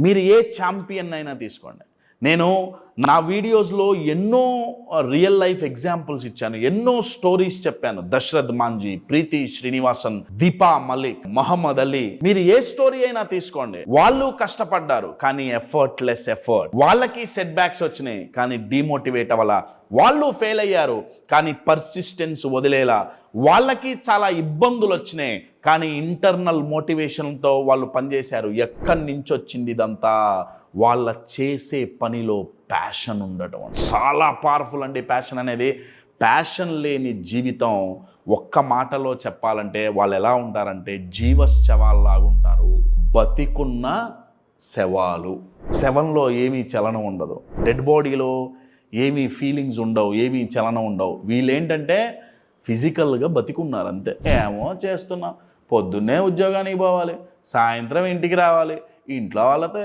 మీరు ఏ ఛాంపియన్ అయినా తీసుకోండి. నేను నా వీడియోస్లో ఎన్నో రియల్ లైఫ్ ఎగ్జాంపుల్స్ ఇచ్చాను, ఎన్నో స్టోరీస్ చెప్పాను. దశరథ్ మాంజీ, ప్రీతి శ్రీనివాసన్, దీపా మలిక్, మహమ్మద్ అలీ, మీరు ఏ స్టోరీ అయినా తీసుకోండి. వాళ్ళు కష్టపడ్డారు కానీ ఎఫర్ట్. వాళ్ళకి సెట్ బ్యాక్స్ వచ్చినాయి కానీ డిమోటివేట్ అవ్వాల. వాళ్ళు ఫెయిల్ అయ్యారు కానీ పర్సిస్టెన్స్ వదిలేలా. వాళ్ళకి చాలా ఇబ్బందులు వచ్చినాయి కానీ ఇంటర్నల్ మోటివేషన్తో వాళ్ళు పనిచేశారు. ఎక్కడి నుంచి వచ్చింది ఇదంతా? వాళ్ళ చేసే పనిలో ప్యాషన్ ఉండటం చాలా పవర్ఫుల్ అండి. ప్యాషన్ అనేది, ప్యాషన్ లేని జీవితం ఒక్క మాటలో చెప్పాలంటే వాళ్ళు ఎలా ఉంటారంటే జీవశవాల్లాగా ఉంటారు. బతికున్న శవాలు. శవంలో ఏమీ చలనం ఉండదు, డెడ్ బాడీలో ఏమీ ఫీలింగ్స్ ఉండవు, ఏమీ చలనం ఉండవు. వీళ్ళేంటంటే ఫిజికల్గా బతికున్నారు అంతే. ఏమో చేస్తున్నాం, పొద్దున్నే ఉద్యోగానికి పోవాలి, సాయంత్రం ఇంటికి రావాలి, ఇంట్లో వాళ్ళతో